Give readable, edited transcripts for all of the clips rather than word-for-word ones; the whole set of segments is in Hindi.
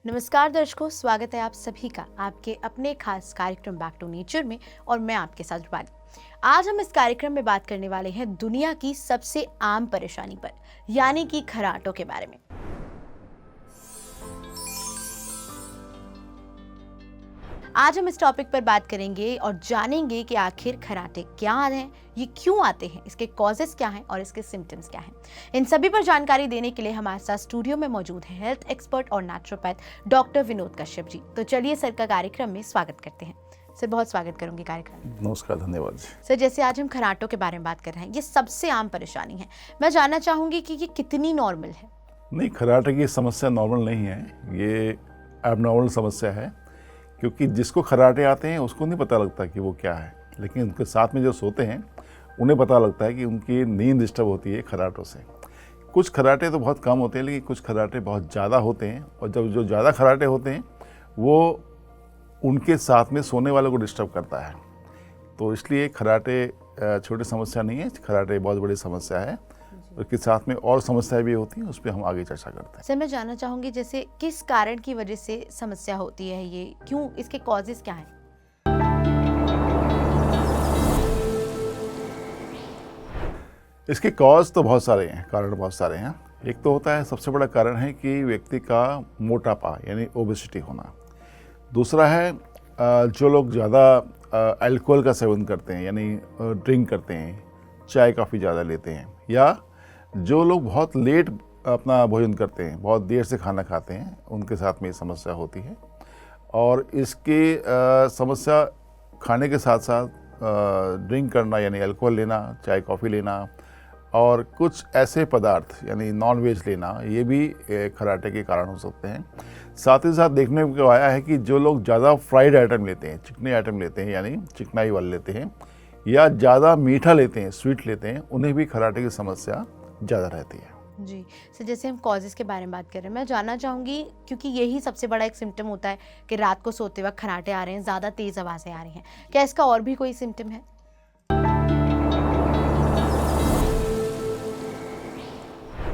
नमस्कार दर्शकों, स्वागत है आप सभी का आपके अपने खास कार्यक्रम बैक टू नेचर में। और मैं आपके साथ रूपाली। आज हम इस कार्यक्रम में बात करने वाले हैं दुनिया की सबसे आम परेशानी पर, यानी कि खर्राटों के बारे में। आज हम इस टॉपिक पर बात करेंगे और जानेंगे कि आखिर खर्राटे क्या हैं, ये क्यों आते हैं, इसके कॉजेस क्या हैं और इसके सिम्टम्स क्या हैं। इन सभी पर जानकारी देने के लिए हमारे साथ स्टूडियो में मौजूद हैं हेल्थ एक्सपर्ट और नेचुरोपैथ डॉक्टर विनोद कश्यप जी। तो चलिए सर का कार्यक्रम में स्वागत करते हैं। सर, बहुत स्वागत करूंगी कार्यक्रम में। नमस्कार, धन्यवाद। सर, जैसे आज हम खर्राटों के बारे में बात कर रहे हैं, ये सबसे आम परेशानी है। मैं जानना चाहूंगी कि ये कितनी नॉर्मल है। नहीं, खर्राटे की समस्या नॉर्मल नहीं है, ये एबनॉर्मल समस्या है। क्योंकि जिसको खर्राटे आते हैं उसको नहीं पता लगता कि वो क्या है, लेकिन उनके साथ में जो सोते हैं उन्हें पता लगता है कि उनकी नींद डिस्टर्ब होती है खर्राटों से। कुछ खर्राटे तो बहुत कम होते हैं, लेकिन कुछ खर्राटे बहुत ज़्यादा होते हैं। और जब जो ज़्यादा खर्राटे होते हैं वो उनके साथ में सोने वालों को डिस्टर्ब करता है। तो इसलिए खर्राटे छोटी समस्या नहीं है, खर्राटे बहुत बड़ी समस्या है। उसके साथ में और समस्याएं भी होती हैं, उस पर हम आगे चर्चा करते हैं। सर, मैं जानना चाहूंगी जैसे किस कारण की वजह से समस्या होती है, ये क्यों, इसके कॉजेस क्या हैं। इसके कॉज तो बहुत सारे हैं, कारण बहुत सारे हैं। एक तो होता है, सबसे बड़ा कारण है कि व्यक्ति का मोटापा यानी ओबेसिटी होना। दूसरा है जो लोग ज़्यादा अल्कोहल का सेवन करते हैं, यानी ड्रिंक करते हैं, चाय काफ़ी ज़्यादा लेते हैं, या जो लोग बहुत लेट अपना भोजन करते हैं, बहुत देर से खाना खाते हैं, उनके साथ में ये समस्या होती है। और इसकी समस्या खाने के साथ साथ ड्रिंक करना यानी अल्कोहल लेना, चाय कॉफ़ी लेना, और कुछ ऐसे पदार्थ यानी नॉन वेज लेना, ये भी खर्राटे के कारण हो सकते हैं। साथ ही साथ देखने को आया है कि जो लोग ज़्यादा फ्राइड आइटम लेते हैं, चिकने आइटम लेते हैं, यानी चिकनाई वाले लेते हैं, या ज़्यादा मीठा लेते हैं, स्वीट लेते हैं, उन्हें भी खर्राटे की समस्या ज़्यादा रहती है। जी सर, जैसे हम कॉजेज़ के बारे में बात कर रहे हैं, मैं जानना चाहूँगी क्योंकि यही सबसे बड़ा एक सिम्टम होता है कि रात को सोते वक्त खर्राटे आ रहे हैं, ज़्यादा तेज़ आवाज़ें आ रही हैं, क्या इसका और भी कोई सिम्टम है।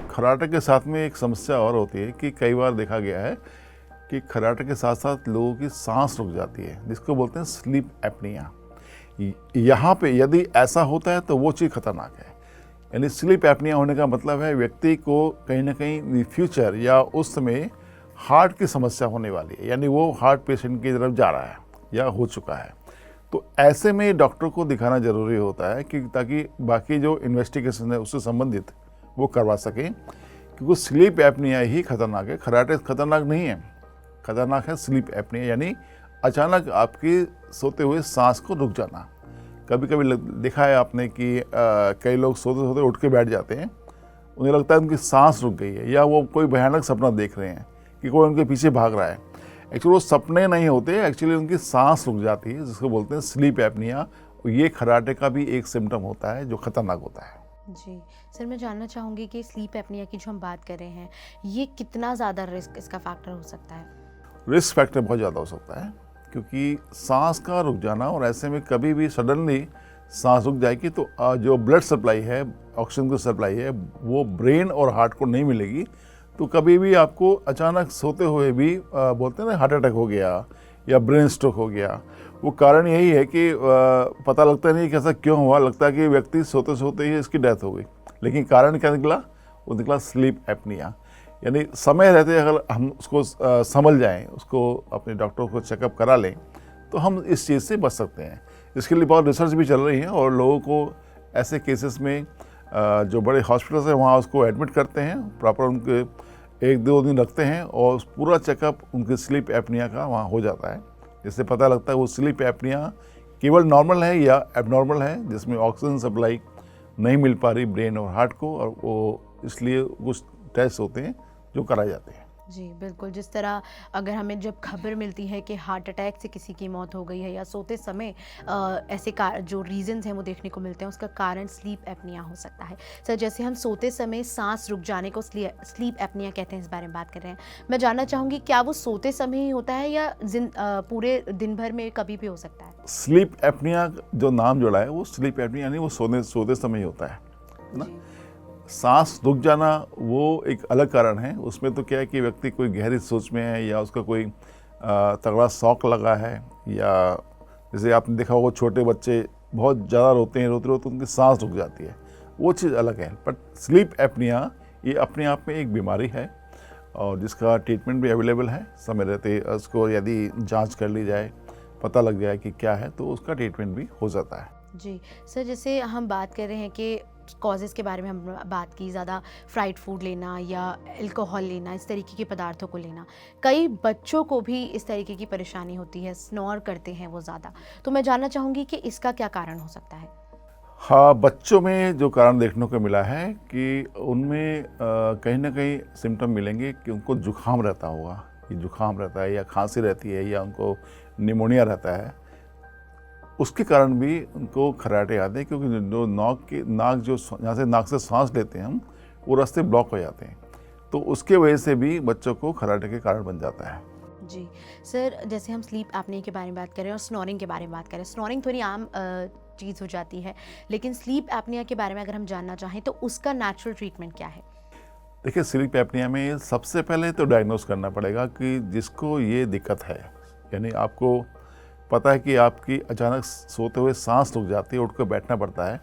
खर्राटे के साथ में एक समस्या और होती है कि कई बार देखा गया है कि खर्राटे के साथ साथ लोगों की सांस रुक जाती है, जिसको बोलते हैं स्लीप एपनिया। यहाँ पे यदि ऐसा होता है तो वो चीज़ खतरनाक है। यानी स्लीप एपनिया होने का मतलब है व्यक्ति को कहीं ना कहीं फ्यूचर या उस समय हार्ट की समस्या होने वाली है, यानी वो हार्ट पेशेंट की तरफ जा रहा है या हो चुका है। तो ऐसे में डॉक्टर को दिखाना ज़रूरी होता है कि ताकि बाकी जो इन्वेस्टिगेशन है उससे संबंधित वो करवा सकें, क्योंकि स्लीप एपनिया ही खतरनाक है। खर्राटे खतरनाक नहीं है, खतरनाक है स्लीप एपनिया, यानी अचानक आपकी सोते हुए सांस को रुक जाना। कभी कभी देखा है आपने कि कई लोग सोते सोते उठ के बैठ जाते हैं, उन्हें लगता है उनकी सांस रुक गई है, या वो कोई भयानक सपना देख रहे हैं कि कोई उनके पीछे भाग रहा है। एक्चुअली वो सपने नहीं होते, एक्चुअली उनकी सांस रुक जाती है, जिसको बोलते हैं स्लीप एपनिया। ये खर्राटे का भी एक सिम्टम होता है जो खतरनाक होता है। जी सर, मैं जानना चाहूँगी कि स्लीप एपनिया की जो हम बात कर रहे हैं, ये कितना ज़्यादा रिस्क इसका फैक्टर हो सकता है। रिस्क फैक्टर बहुत ज़्यादा हो सकता है, क्योंकि सांस का रुक जाना, और ऐसे में कभी भी सडनली सांस रुक जाएगी तो जो ब्लड सप्लाई है, ऑक्सीजन की सप्लाई है, वो ब्रेन और हार्ट को नहीं मिलेगी। तो कभी भी आपको अचानक सोते हुए भी बोलते हैं ना, हार्ट अटैक हो गया या ब्रेन स्ट्रोक हो गया। वो कारण यही है कि पता लगता नहीं कि ऐसा क्यों हुआ, लगता है कि व्यक्ति सोते सोते ही इसकी डेथ हो गई, लेकिन कारण क्या निकला, वो निकला स्लीप एपनिया। यानी समय रहते अगर हम उसको समझ जाएं, उसको अपने डॉक्टर को चेकअप करा लें, तो हम इस चीज़ से बच सकते हैं। इसके लिए बहुत रिसर्च भी चल रही है, और लोगों को ऐसे केसेस में जो बड़े हॉस्पिटल्स हैं वहाँ उसको एडमिट करते हैं, प्रॉपर उनके 1-2 दिन रखते हैं, और पूरा चेकअप उनके स्लीप एपनिया का वहाँ हो जाता है, जिससे पता लगता है वो स्लीप एपनिया केवल नॉर्मल है या एबनॉर्मल है, जिसमें ऑक्सीजन सप्लाई नहीं मिल पा रही ब्रेन और हार्ट को, और वो इसलिए कुछ टेस्ट होते हैं जो कराए जाते हैं। जी बिल्कुल, जिस तरह अगर हमें जब खबर मिलती है कि हार्ट अटैक से किसी की मौत हो गई है, या सोते समय ऐसे जो रीजंस हैं वो देखने को मिलते हैं, उसका कारण स्लीप एपनिया हो सकता है। सर, जैसे हम सोते समय सांस रुक जाने को स्लीप एपनिया कहते हैं, इस बारे में बात कर रहे हैं। मैं जानना चाहूँगी, क्या वो सोते समय ही होता है या पूरे दिन भर में कभी भी हो सकता है। स्लीप एपनिया जो नाम जोड़ा है वो स्लीप एपनिया यानी वो सोते समय ही होता है ना। सांस रुक जाना वो एक अलग कारण है। उसमें तो क्या है कि व्यक्ति कोई गहरी सोच में है या उसका कोई तगड़ा शौक लगा है, या जैसे आपने देखा होगा छोटे बच्चे बहुत ज़्यादा रोते हैं, रोते रोते उनकी सांस रुक जाती है, वो चीज़ अलग है। बट स्लीप एपनिया ये अपने आप में एक बीमारी है और जिसका ट्रीटमेंट भी अवेलेबल है। समय रहते उसको यदि जांच कर ली जाए, पता लग जाए कि क्या है, तो उसका ट्रीटमेंट भी हो जाता है। जी सर, जैसे हम बात कर रहे हैं कि कॉजेज़ के बारे में हम बात की, ज़्यादा फ्राइड फूड लेना या अल्कोहल लेना, इस तरीके के पदार्थों को लेना। कई बच्चों को भी इस तरीके की परेशानी होती है, स्नोर करते हैं वो ज़्यादा। तो मैं जानना चाहूँगी कि इसका क्या कारण हो सकता है? हाँ, बच्चों में जो कारण देखने को मिला है कि उनमें कहीं ना कहीं सिम्टम मिलेंगे कि उनको जुकाम रहता होगा, कि जुकाम रहता है या खांसी रहती है या उनको निमोनिया रहता है। उसके कारण भी उनको खर्राटे आते हैं, क्योंकि जो नाक जो यहाँ से नाक से सांस लेते हैं हम, वो रास्ते ब्लॉक हो जाते हैं, तो उसके वजह से भी बच्चों को खर्राटे के कारण बन जाता है। जी सर, जैसे हम स्लीप एपनी के बारे में बात कर रहे हैं और स्नोरिंग के बारे में बात कर रहे हैं। स्नोरिंग थोड़ी आम चीज़ हो जाती है, लेकिन स्लीप एपनिया के बारे में अगर हम जानना चाहें तो उसका नेचुरल ट्रीटमेंट क्या है? देखिए, स्लीप एपनिया में सबसे पहले तो डायग्नोस करना पड़ेगा कि जिसको ये दिक्कत है, यानी आपको पता है कि आपकी अचानक सोते हुए सांस रुक जाती है, उठ कर बैठना पड़ता है,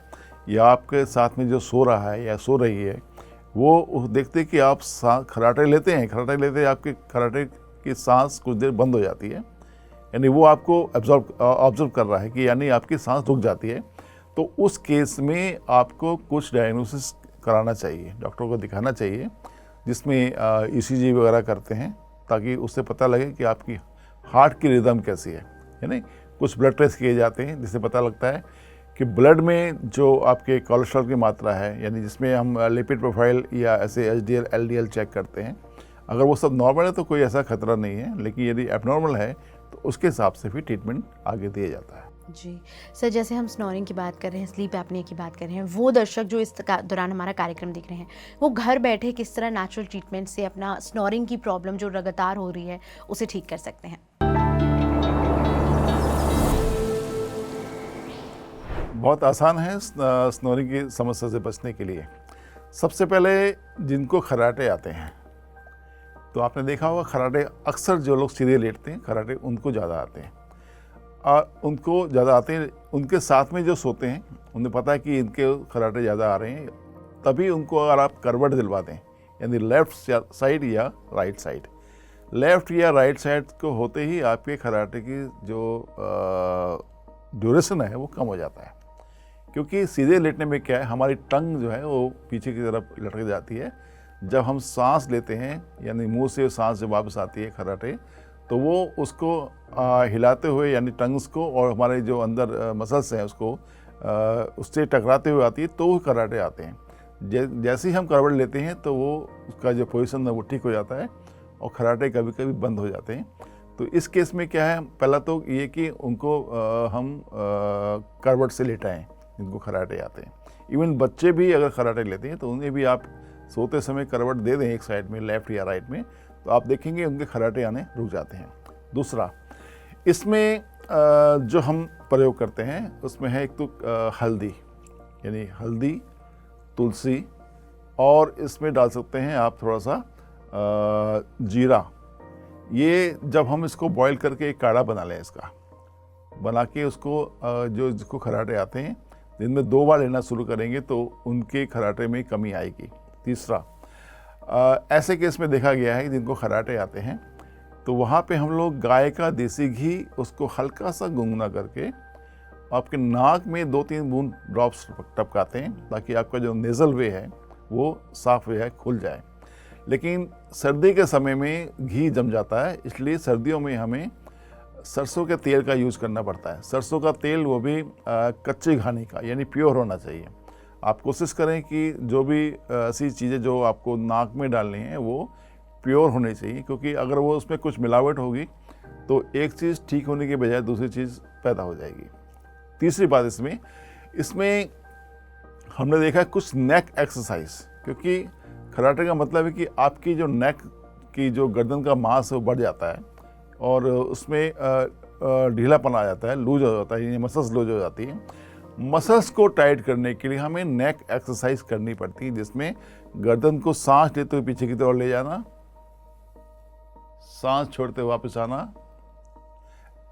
या आपके साथ में जो सो रहा है या सो रही है वो देखते कि आप खर्राटे लेते हैं, खर्राटे लेते आपके खर्राटे की सांस कुछ देर बंद हो जाती है, यानी वो आपको ऑब्जर्व कर रहा है कि यानी आपकी सांस रुक जाती है। तो उस केस में आपको कुछ डायग्नोसिस कराना चाहिए, डॉक्टर को दिखाना चाहिए, जिसमें ईसीजी वगैरह करते हैं, ताकि उससे पता लगे कि आपकी हार्ट की रिदम कैसी है। यानी कुछ ब्लड टेस्ट किए जाते हैं जिससे पता लगता है कि ब्लड में जो आपके कोलेस्ट्रॉल की मात्रा है, यानी जिसमें हम लिपिड प्रोफाइल या ऐसे एचडीएल एलडीएल चेक करते हैं, अगर वो सब नॉर्मल है तो कोई ऐसा खतरा नहीं है, लेकिन यदि एबनॉर्मल है तो उसके हिसाब से भी ट्रीटमेंट आगे दिया जाता है। जी सर, जैसे हम स्नोरिंग की बात कर रहे हैं, स्लीप एपनिया की बात कर रहे हैं, वो दर्शक जो इस दौरान हमारा कार्यक्रम देख रहे हैं, वो घर बैठे किस तरह नेचुरल ट्रीटमेंट से अपना स्नोरिंग की प्रॉब्लम जो लगातार हो रही है उसे ठीक कर सकते हैं? बहुत आसान है स्नोरिंग की समस्या से बचने के लिए। सबसे पहले जिनको खर्राटे आते हैं, तो आपने देखा होगा खर्राटे अक्सर जो लोग सीधे लेटते हैं खर्राटे उनको ज़्यादा आते हैं, और उनको ज़्यादा आते हैं उनके साथ में जो सोते हैं, उन्हें पता है कि इनके खर्राटे ज़्यादा आ रहे हैं, तभी उनको अगर आप करवट दिलवा दें, यानी लेफ़्ट साइड या राइट साइड, लेफ़्ट या राइट साइड को होते ही आपके खर्राटे की जो ड्यूरेशन है वो कम हो जाता है। क्योंकि सीधे लेटने में क्या है, हमारी टंग जो है वो पीछे की तरफ लटक जाती है। जब हम सांस लेते हैं, यानी मुंह से सांस जब वापस आती है खर्राटे, तो वो उसको हिलाते हुए, यानी टंग्स को और हमारे जो अंदर मसल्स हैं उसको उससे टकराते हुए आती है, तो वो खर्राटे आते हैं। जैसे ही हम करवट लेते हैं तो वो उसका जो पोजीशन है वो ठीक हो जाता है और खर्राटे कभी कभी बंद हो जाते हैं। तो इस केस में क्या है, पहला तो ये कि उनको हम करवट से लेटाएं जिनको खर्राटे आते हैं। इवन बच्चे भी अगर खर्राटे लेते हैं तो उन्हें भी आप सोते समय करवट दे दें एक साइड में, लेफ़्ट या राइट में, तो आप देखेंगे उनके खर्राटे आने रुक जाते हैं। दूसरा, इसमें जो हम प्रयोग करते हैं उसमें है एक तो हल्दी, यानी हल्दी, तुलसी, और इसमें डाल सकते हैं आप थोड़ा सा जीरा। ये जब हम इसको बॉईल करके एक काढ़ा बना लें, इसका बना के उसको जो जिसको खर्राटे आते हैं दिन में 2 बार लेना शुरू करेंगे तो उनके खर्राटे में कमी आएगी। तीसरा, ऐसे केस में देखा गया है कि जिनको खर्राटे आते हैं तो वहाँ पे हम लोग गाय का देसी घी उसको हल्का सा गुनगुना करके आपके नाक में 2-3 बूंद ड्रॉप्स टपकाते हैं, ताकि आपका जो नेज़ल वे है वो साफ वे है खुल जाए। लेकिन सर्दी के समय में घी जम जाता है, इसलिए सर्दियों में हमें सरसों के तेल का यूज़ करना पड़ता है। सरसों का तेल वो भी कच्चे घानी का, यानी प्योर होना चाहिए। आप कोशिश करें कि जो भी ऐसी चीज़ें जो आपको नाक में डालनी है वो प्योर होनी चाहिए, क्योंकि अगर वो उसमें कुछ मिलावट होगी तो एक चीज़ ठीक होने के बजाय दूसरी चीज़ पैदा हो जाएगी। तीसरी बात, इसमें हमने देखा कुछ नेक एक्सरसाइज, क्योंकि खर्राटे का मतलब है कि आपकी जो नेक की जो गर्दन का मांस है वो बढ़ जाता है और उसमें ढीलापन आ जाता है, लूज हो जाता है, यानी मसल्स लूज हो जाती हैं। मसल्स को टाइट करने के लिए हमें नेक एक्सरसाइज करनी पड़ती है, जिसमें गर्दन को सांस लेते हुए पीछे की तरफ ले जाना, सांस छोड़ते हुए वापस आना।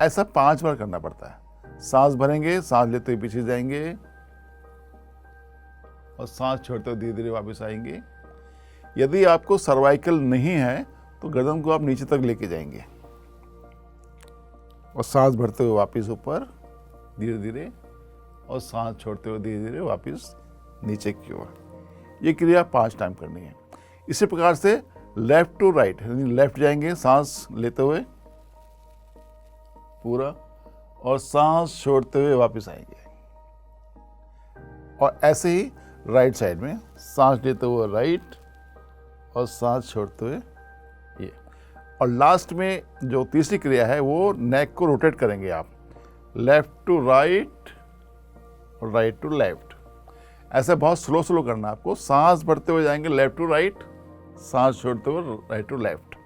ऐसा 5 बार करना पड़ता है। सांस भरेंगे, सांस लेते हुए पीछे जाएंगे और सांस छोड़ते हुए धीरे धीरे वापस आएंगे। यदि आपको सर्वाइकल नहीं है तो गर्दन को आप नीचे तक लेके जाएंगे और सांस भरते हुए वापस ऊपर धीरे धीरे, और सांस छोड़ते हुए धीरे धीरे वापस नीचे की ओर। ये क्रिया 5 टाइम करनी है। इसी प्रकार से लेफ्ट टू राइट, यानी लेफ्ट जाएंगे सांस लेते हुए पूरा, और सांस छोड़ते हुए वापस आएंगे। और ऐसे ही राइट साइड में सांस लेते हुए राइट और सांस छोड़ते हुए ये। और लास्ट में जो तीसरी क्रिया है वो नेक को रोटेट करेंगे आप, लेफ्ट टू राइट और राइट टू लेफ्ट। ऐसे बहुत स्लो स्लो करना है आपको। सांस भरते हुए जाएंगे लेफ्ट टू राइट, सांस छोड़ते हुए राइट टू लेफ्ट।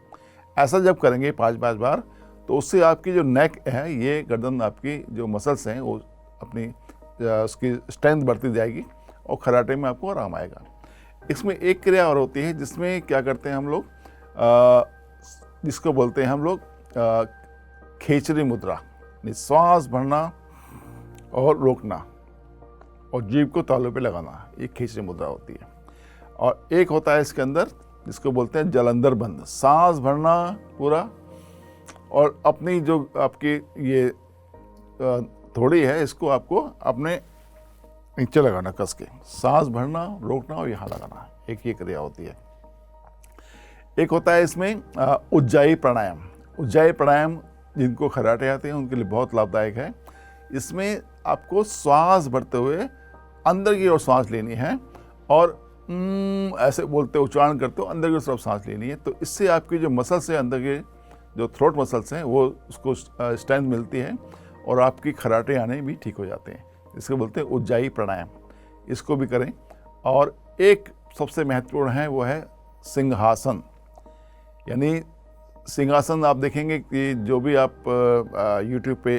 ऐसा जब करेंगे 5 बार तो उससे आपकी जो नेक है, ये गर्दन, आपकी जो मसल्स हैं वो अपनी उसकी स्ट्रेंथ बढ़ती जाएगी और कराटे में आपको आराम आएगा। इसमें एक क्रिया और होती है जिसमें क्या करते हैं हम लोग, जिसको बोलते हैं हम लोग खेचरी मुद्रा। श्वास भरना और रोकना और जीभ को तालू पे लगाना, ये खेचरी मुद्रा होती है। और एक होता है इसके अंदर जिसको बोलते हैं जलंधर बंद। सांस भरना पूरा और अपनी जो आपकी ये थोड़ी है इसको आपको अपने नीचे लगाना कस के, सांस भरना, रोकना और यहाँ लगाना। एक ये क्रिया होती है। एक होता है इसमें उज्जाई प्राणायाम। उज्जाई प्राणायाम जिनको कराटे आते हैं उनके लिए बहुत लाभदायक है। इसमें आपको श्वास भरते हुए अंदर की ओर सांस लेनी है और ऐसे बोलते उच्चारण करते हो अंदर की तरफ सांस लेनी है। तो इससे आपकी जो मसल्स है, अंदर के जो थ्रोट मसल्स हैं, वो उसको स्ट्रेंथ मिलती है और आपकी खराटे आने भी ठीक हो जाते हैं। इसको बोलते हैं उज्जाई प्राणायाम। इसको भी करें। और एक सबसे महत्वपूर्ण है वो है सिंहासन। यानी सिंहासन आप देखेंगे कि जो भी आप यूट्यूब पे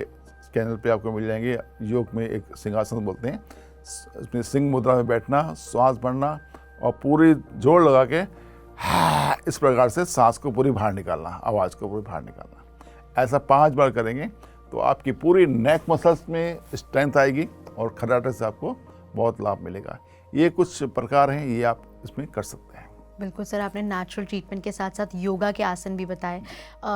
चैनल पे आपको मिल जाएंगे, योग में एक सिंहासन बोलते हैं। इसमें सिंह मुद्रा में बैठना, श्वास भरना और पूरी जोर लगा के इस प्रकार से सांस को पूरी बाहर निकालना, आवाज़ को पूरी बाहर निकालना। ऐसा 5 बार करेंगे तो आपकी पूरी नेक मसल्स में स्ट्रेंथ आएगी और खराटे से आपको बहुत लाभ मिलेगा। ये कुछ प्रकार हैं, ये आप इसमें कर सकते हैं। बिल्कुल सर, आपने नेचुरल ट्रीटमेंट के साथ साथ योगा के आसन भी बताए।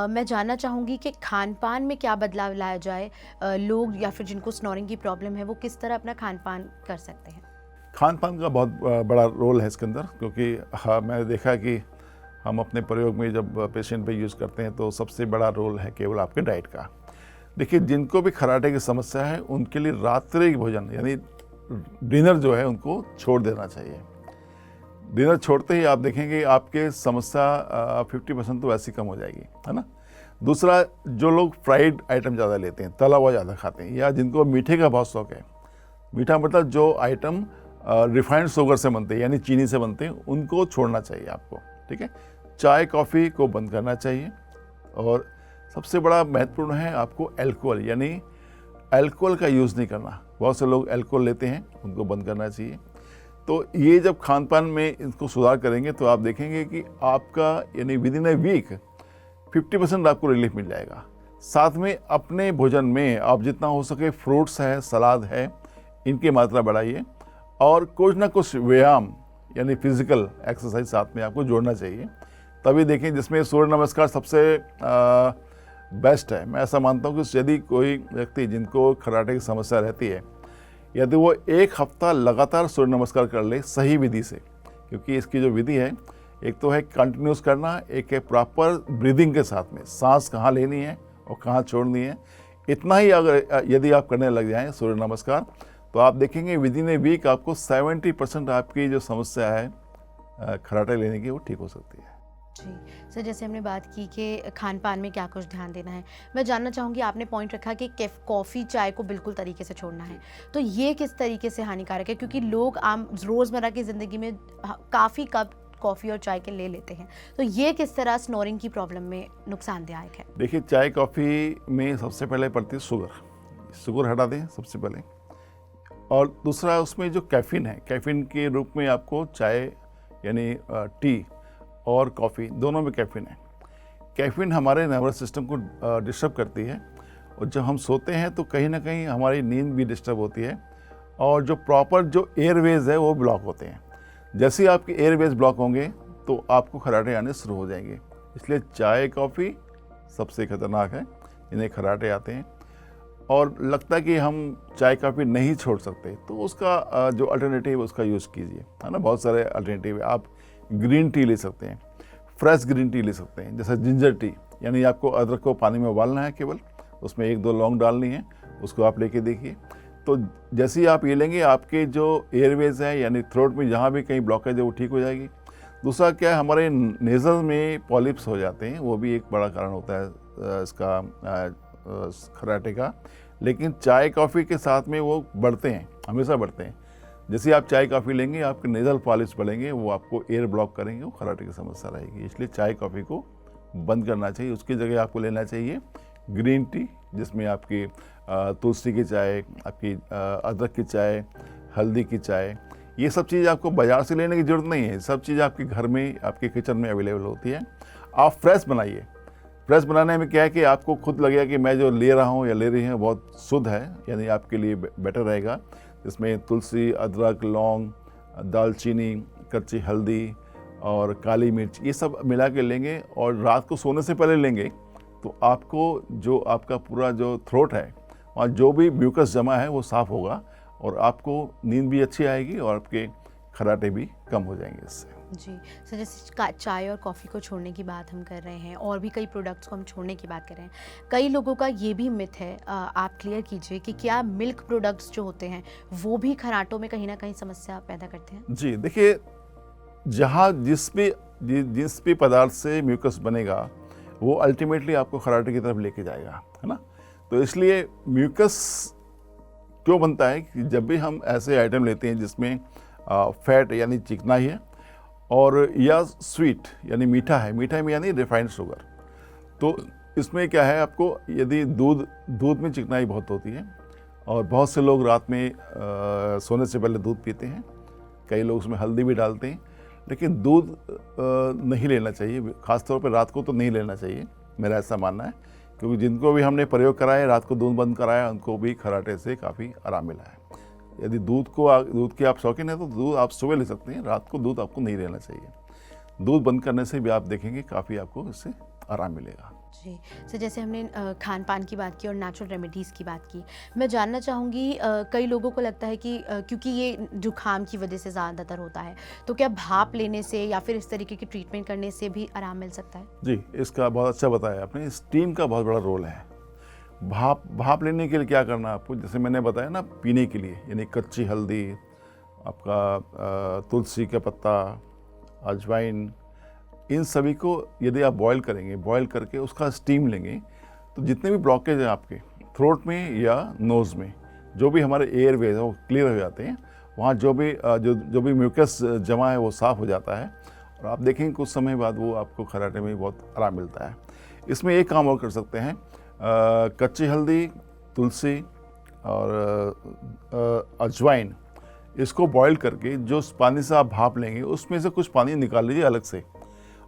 मैं जानना चाहूँगी कि खान पान में क्या बदलाव लाया जाए, लोग या फिर जिनको स्नोरिंग की प्रॉब्लम है वो किस तरह अपना खान पान कर सकते हैं? खान पान का बहुत बड़ा रोल है इसके अंदर, क्योंकि हाँ, मैंने देखा कि हम अपने प्रयोग में जब पेशेंट पे यूज़ करते हैं तो सबसे बड़ा रोल है केवल आपके डाइट का। देखिए, जिनको भी खराटे की समस्या है उनके लिए रात्रि भोजन यानी डिनर जो है उनको छोड़ देना चाहिए। डिनर छोड़ते ही आप देखेंगे आपके समस्या 50% तो वैसे ही कम हो जाएगी, है ना। दूसरा, जो लोग फ्राइड आइटम ज़्यादा लेते हैं, तला हुआ ज़्यादा खाते हैं, या जिनको मीठे का बहुत शौक है, मीठा मतलब जो आइटम रिफाइंड शुगर से बनते हैं यानी चीनी से बनते हैं, उनको छोड़ना चाहिए आपको, ठीक है। चाय कॉफ़ी को बंद करना चाहिए। और सबसे बड़ा महत्वपूर्ण है आपको अल्कोहल, यानी अल्कोहल का यूज़ नहीं करना। बहुत से लोग अल्कोहल लेते हैं, उनको बंद करना चाहिए। तो ये जब खान पान में इसको सुधार करेंगे तो आप देखेंगे कि आपका यानी विद इन ए वीक 50% आपको रिलीफ मिल जाएगा। साथ में अपने भोजन में आप जितना हो सके फ्रूट्स है, सलाद है, इनकी मात्रा बढ़ाइए और कुछ ना कुछ व्यायाम यानी फिजिकल एक्सरसाइज साथ में आपको जोड़ना चाहिए। तभी देखें, जिसमें सूर्य नमस्कार सबसे बेस्ट है। मैं ऐसा मानता हूँ कि यदि कोई व्यक्ति जिनको खराटे की समस्या रहती है, यदि वो 1 हफ्ता लगातार सूर्य नमस्कार कर ले सही विधि से, क्योंकि इसकी जो विधि है, एक तो है कंटिन्यूस करना, एक है प्रॉपर ब्रीदिंग के साथ में सांस कहाँ लेनी है और कहाँ छोड़नी है। इतना ही अगर यदि आप करने लग जाएं सूर्य नमस्कार, तो आप देखेंगे विद इन ए वीक आपको 70% आपकी जो समस्या है खराटे लेने की वो ठीक हो सकती है। जी सर, जैसे हमने बात की कि खान पान में क्या कुछ ध्यान देना है, मैं जानना चाहूँगी, आपने पॉइंट रखा कि कॉफ़ी चाय को बिल्कुल तरीके से छोड़ना है, तो ये किस तरीके से हानिकारक है? क्योंकि लोग आम रोज़मर्रा की ज़िंदगी में काफ़ी कप कॉफ़ी और चाय के ले लेते हैं, तो ये किस तरह स्नोरिंग की प्रॉब्लम में नुकसानदायक है? देखिए, चाय कॉफ़ी में सबसे पहले पड़ती है शुगर हटा दें सबसे पहले। और दूसरा उसमें जो कैफ़ीन है, कैफ़ीन के रूप में आपको चाय यानी टी और कॉफ़ी दोनों में कैफ़ीन है। कैफ़ीन हमारे नर्वस सिस्टम को डिस्टर्ब करती है और जब हम सोते हैं तो कहीं ना कहीं हमारी नींद भी डिस्टर्ब होती है और जो प्रॉपर जो एयरवेज है वो ब्लॉक होते हैं। जैसे ही आपके एयरवेज ब्लॉक होंगे तो आपको खर्राटे आने शुरू हो जाएंगे। इसलिए चाय कॉफ़ी सबसे खतरनाक है, इन्हें खर्राटे आते हैं। और लगता है कि हम चाय कॉफ़ी नहीं छोड़ सकते तो उसका जो अल्टरनेटिव है उसका यूज़ कीजिए, है ना। बहुत सारे अल्टरनेटिव है। आप ग्रीन टी ले सकते हैं, फ्रेश ग्रीन टी ले सकते हैं, जैसे जिंजर टी, यानी आपको अदरक को पानी में उबालना है, केवल उसमें 1-2 लौंग डालनी है, उसको आप लेके देखिए। तो जैसे ही आप ये लेंगे आपके जो एयरवेज है यानी थ्रोट में जहाँ भी कहीं ब्लॉकेज है वो ठीक हो जाएगी। दूसरा क्या है, हमारे नेज़ल में पॉलिप्स हो जाते हैं, वो भी एक बड़ा कारण होता है इसका खर्राटे का। लेकिन चाय कॉफ़ी के साथ में वो बढ़ते हैं, हमेशा बढ़ते हैं। जैसे आप चाय कॉफ़ी लेंगे आपके नेज़ल पॉलिप्स बढ़ेंगे, वो आपको एयर ब्लॉक करेंगे, वो खर्राटे की समस्या रहेगी। इसलिए चाय कॉफ़ी को बंद करना चाहिए। उसकी जगह आपको लेना चाहिए ग्रीन टी, जिसमें आपकी तुलसी की चाय, आपकी अदरक की चाय, हल्दी की चाय, ये सब चीज़ आपको बाज़ार से लेने की ज़रूरत नहीं है। सब चीज़ आपके घर में, आपके किचन में अवेलेबल होती है। आप फ्रेश बनाइए। फ्रेश बनाने में क्या है कि आपको खुद लगेगा कि मैं जो ले रहा हूँ या ले रही हूँ बहुत शुद्ध है, यानी आपके लिए बेटर रहेगा। इसमें तुलसी, अदरक, लौंग, दालचीनी, कच्ची हल्दी और काली मिर्च, ये सब मिला के लेंगे और रात को सोने से पहले लेंगे तो आपको जो आपका पूरा जो थ्रोट है वहाँ जो भी म्यूकस जमा है वो साफ़ होगा और आपको नींद भी अच्छी आएगी और आपके खर्राटे भी कम हो जाएंगे इससे। जी, सो जैसे चाय और कॉफ़ी को छोड़ने की बात हम कर रहे हैं और भी कई प्रोडक्ट्स को हम छोड़ने की बात कर रहे हैं। कई लोगों का ये भी मिथ है, आप क्लियर कीजिए कि क्या मिल्क प्रोडक्ट्स जो होते हैं वो भी खर्राटों में कहीं ना कहीं समस्या पैदा करते हैं? जी देखिए, जहाँ जिस भी पदार्थ से म्यूकस बनेगा वो अल्टीमेटली आपको खर्राटे की तरफ लेके जाएगा, है ना। तो इसलिए म्यूकस क्यों बनता है कि जब भी हम ऐसे आइटम लेते हैं जिसमें फैट यानी चिकनाई है और या स्वीट यानी मीठा है, मीठा में यानी रिफाइंड शुगर, तो इसमें क्या है, आपको यदि दूध में चिकनाई बहुत होती है और बहुत से लोग रात में सोने से पहले दूध पीते हैं, कई लोग उसमें हल्दी भी डालते हैं, लेकिन दूध नहीं लेना चाहिए, ख़ासतौर पर रात को तो नहीं लेना चाहिए, मेरा ऐसा मानना है। क्योंकि जिनको भी हमने प्रयोग कराया, रात को दूध बंद कराया, उनको भी खर्राटे से काफ़ी आराम मिला है। यदि दूध के आप शौकीन हैं तो दूध आप सुबह ले सकते हैं, रात को दूध आपको नहीं लेना चाहिए। दूध बंद करने से भी आप देखेंगे काफ़ी आपको इससे आराम मिलेगा। जी, सो जैसे हमने खान पान की बात की और नेचुरल रेमेडीज़ की बात की, मैं जानना चाहूँगी कई लोगों को लगता है कि क्योंकि ये जुकाम की वजह से ज़्यादातर होता है, तो क्या भाप लेने से या फिर इस तरीके की ट्रीटमेंट करने से भी आराम मिल सकता है? जी, इसका बहुत अच्छा बताया आपने। स्टीम का बहुत बड़ा रोल है। भाप लेने के लिए क्या करना है आपको, जैसे मैंने बताया ना, पीने के लिए यानी कच्ची हल्दी, आपका तुलसी का पत्ता, अजवाइन, इन सभी को यदि आप बॉईल करेंगे, बॉईल करके उसका स्टीम लेंगे तो जितने भी ब्लॉकेज हैं आपके थ्रोट में या नोज़ में, जो भी हमारे एयरवेज है वो क्लियर हो जाते हैं। वहाँ जो भी म्यूकस जमा है वो साफ़ हो जाता है और आप देखेंगे कुछ समय बाद वो आपको खर्राटे में बहुत आराम मिलता है। इसमें एक काम और कर सकते हैं, कच्ची हल्दी, तुलसी और अजवाइन, इसको बॉईल करके जो पानी से आप भाप लेंगे उसमें से कुछ पानी निकाल लीजिए अलग से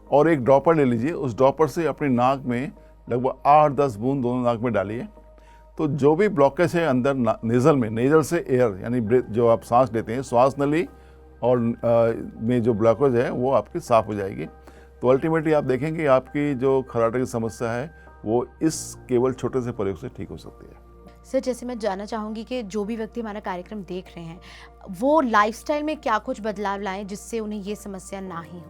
और एक ड्रॉपर ले लीजिए। उस ड्रॉपर से अपनी नाक में लगभग 8-10 बूंद दोनों नाक में डालिए। तो जो भी ब्लॉकेज है अंदर नेज़ल में, नेज़ल से एयर यानी जो आप सांस लेते हैं, श्वास नली और में जो ब्लॉकेज है वो आपकी साफ़ हो जाएगी। तो अल्टीमेटली आप देखेंगे आपकी जो खर्राटे की समस्या है वो इस केवल छोटे से प्रयोग से ठीक हो सकती है। सर, जैसे मैं जानना चाहूँगी कि जो भी व्यक्ति हमारा कार्यक्रम देख रहे हैं वो लाइफस्टाइल में क्या कुछ बदलाव लाएं जिससे उन्हें ये समस्या ना ही हो?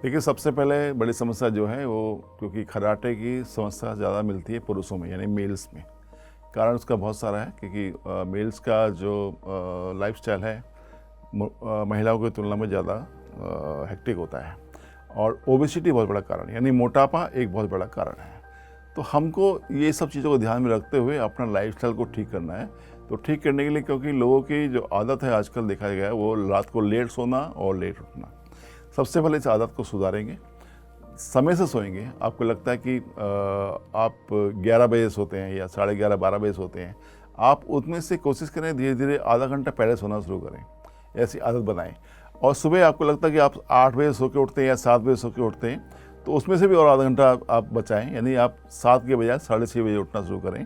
देखिए, सबसे पहले बड़ी समस्या जो है वो, क्योंकि खर्राटे की समस्या ज़्यादा मिलती है पुरुषों में यानी मेल्स में। कारण उसका बहुत सारा है, क्योंकि मेल्स का जो लाइफस्टाइल है महिलाओं की तुलना में ज़्यादा हेक्टिक होता है और ओबेसिटी बहुत बड़ा कारण, यानी मोटापा एक बहुत बड़ा कारण है। तो हमको ये सब चीज़ों को ध्यान में रखते हुए अपना लाइफस्टाइल को ठीक करना है। तो ठीक करने के लिए, क्योंकि लोगों की जो आदत है आजकल देखा गया है वो रात को लेट सोना और लेट उठना, सबसे पहले इस आदत को सुधारेंगे, समय से सोएंगे। आपको लगता है कि आप 11 बजे सोते हैं या 11:30 12 बजे सोते हैं, आप उसमें से कोशिश करें धीरे धीरे आधा घंटा पहले सोना शुरू करें, ऐसी आदत बनाएं। और सुबह आपको लगता है कि आप 8 बजे सो के उठते हैं या 7 बजे सो के उठते हैं, तो उसमें से भी और आधा घंटा आप बचाएं, यानी आप 7 के बजाय 6:30 बजे उठना शुरू करें।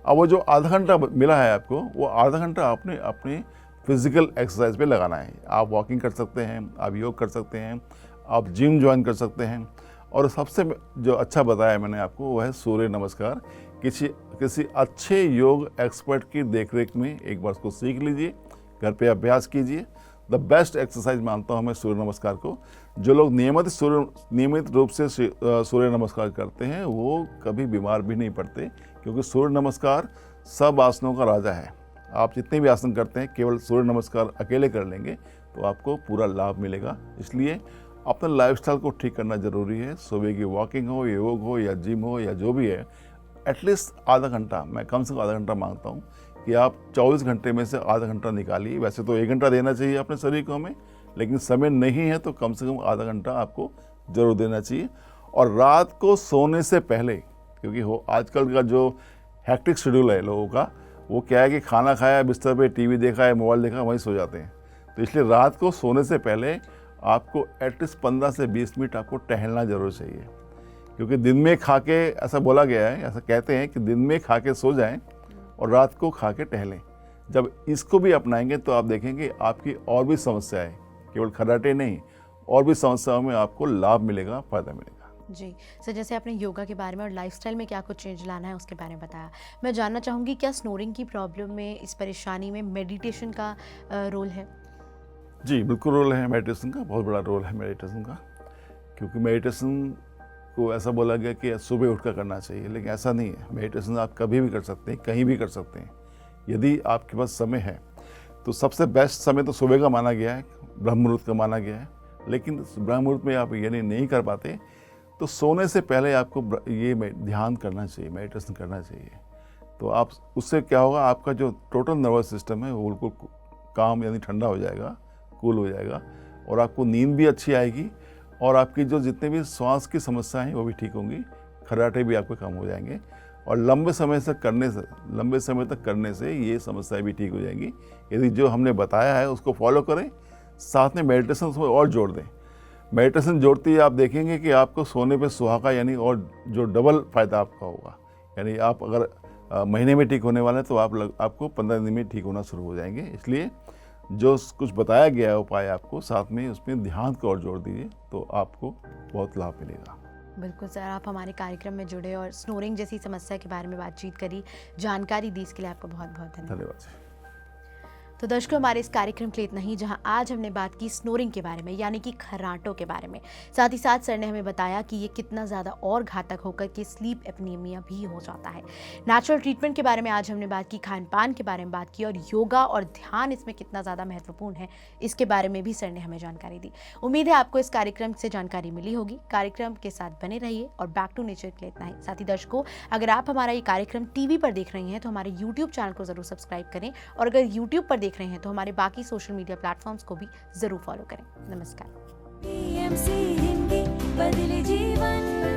अब वो जो आधा घंटा मिला है आपको, वो आधा घंटा आपने अपने फिजिकल एक्सरसाइज पे लगाना है। आप वॉकिंग कर सकते हैं, आप योग कर सकते हैं, आप जिम ज्वाइन कर सकते हैं। और सबसे जो अच्छा बताया मैंने आपको वो है सूर्य नमस्कार। किसी अच्छे योग एक्सपर्ट की देखरेख में एक बार उसको सीख लीजिए, घर पे अभ्यास कीजिए। द बेस्ट एक्सरसाइज मानता हूँ मैं सूर्य नमस्कार को। जो लोग नियमित रूप से सूर्य नमस्कार करते हैं वो कभी बीमार भी नहीं पड़ते, क्योंकि सूर्य नमस्कार सब आसनों का राजा है। आप जितने भी आसन करते हैं केवल सूर्य नमस्कार अकेले कर लेंगे तो आपको पूरा लाभ मिलेगा। इसलिए अपने लाइफस्टाइल को ठीक करना ज़रूरी है। सुबह की वॉकिंग हो, योग हो या जिम हो या जो भी है, एटलीस्ट आधा घंटा, मैं कम से कम आधा घंटा मांगता हूँ कि आप 24 घंटे में से आधा घंटा निकालिए। वैसे तो 1 घंटा देना चाहिए अपने शरीर को हमें, लेकिन समय नहीं है तो कम से कम आधा घंटा आपको ज़रूर देना चाहिए। और रात को सोने से पहले, क्योंकि आजकल का जो हैक्टिक शेड्यूल है लोगों का, वो क्या है कि खाना खाया, बिस्तर पे टीवी देखा है, मोबाइल देखा, वहीं सो जाते हैं। तो इसलिए रात को सोने से पहले आपको एटलीस्ट 15 से 20 मिनट आपको टहलना ज़रूर चाहिए। क्योंकि दिन में खा के, ऐसा बोला गया है, ऐसा कहते हैं कि दिन में खा के सो जाएं और रात को खा के टहलें। जब इसको भी अपनाएंगे तो आप देखेंगे आपकी और भी समस्याएं, केवल खर्राटे नहीं, और भी समस्याओं में आपको लाभ मिलेगा, फ़ायदा मिलेगा। जी सर, जैसे आपने योगा के बारे में और लाइफस्टाइल में क्या कुछ चेंज लाना है उसके बारे में बताया, मैं जानना चाहूँगी क्या स्नोरिंग की प्रॉब्लम में, इस परेशानी में मेडिटेशन का रोल है? जी बिल्कुल रोल है मेडिटेशन का, बहुत बड़ा रोल है मेडिटेशन का। क्योंकि मेडिटेशन को ऐसा बोला गया कि सुबह उठकर करना चाहिए, लेकिन ऐसा नहीं है। मेडिटेशन आप कभी भी कर सकते हैं, कहीं भी कर सकते हैं, यदि आपके पास समय है तो। सबसे बेस्ट समय तो सुबह का माना गया है, ब्रह्म मुहूर्त का माना गया है। लेकिन ब्रह्म मुहूर्त में आप यानी नहीं कर पाते तो सोने से पहले आपको ये ध्यान करना चाहिए, मेडिटेशन करना चाहिए। तो आप उससे क्या होगा, आपका जो टोटल नर्वस सिस्टम है वो बिल्कुल काम यानी ठंडा हो जाएगा, कूल हो जाएगा, और आपको नींद भी अच्छी आएगी, और आपकी जो जितने भी श्वास की समस्याएं हैं वो भी ठीक होंगी, खर्राटे भी आपके कम हो जाएंगे, और लंबे समय तक करने से ये समस्याएं भी ठीक हो जाएंगी। यदि जो हमने बताया है उसको फॉलो करें, साथ में मेडिटेशन उसमें और जोड़ दें। मेडिटेशन जोड़ते ही आप देखेंगे कि आपको सोने पे सुहागा यानी और जो डबल फ़ायदा आपका होगा। यानी आप अगर महीने में ठीक होने वाले हैं तो आपको 15 दिन में ठीक होना शुरू हो जाएंगे। इसलिए जो कुछ बताया गया है उपाय आपको, साथ में उसमें ध्यान को और जोड़ दीजिए तो आपको बहुत लाभ मिलेगा। बिल्कुल सर, आप हमारे कार्यक्रम में जुड़े और स्नोरिंग जैसी समस्या के बारे में बातचीत करी, जानकारी दी, इसके लिए आपका बहुत बहुत धन्यवाद। तो दर्शकों, हमारे इस कार्यक्रम के लिए इतना ही, जहां आज हमने बात की स्नोरिंग के बारे में, यानी कि खर्राटों के बारे में। साथ ही साथ सर ने हमें बताया कि ये कितना ज़्यादा और घातक होकर कि स्लीप एपनीमिया भी हो जाता है। नेचुरल ट्रीटमेंट के बारे में आज हमने बात की, खान पान के बारे में बात की, और योगा और ध्यान इसमें कितना ज़्यादा महत्वपूर्ण है इसके बारे में भी सर ने हमें जानकारी दी। उम्मीद है आपको इस कार्यक्रम से जानकारी मिली होगी। कार्यक्रम के साथ बने रहिए और बैक टू नेचर के लिए इतना ही। साथ ही दर्शकों, अगर आप हमारा ये कार्यक्रम टीवी पर देख रही हैं तो हमारे यूट्यूब चैनल को ज़रूर सब्सक्राइब करें, और अगर यूट्यूब पर देख रहे हैं तो हमारे बाकी सोशल मीडिया प्लेटफॉर्म्स को भी जरूर फॉलो करें। नमस्कार। PMC हिंदी बदले जीवन।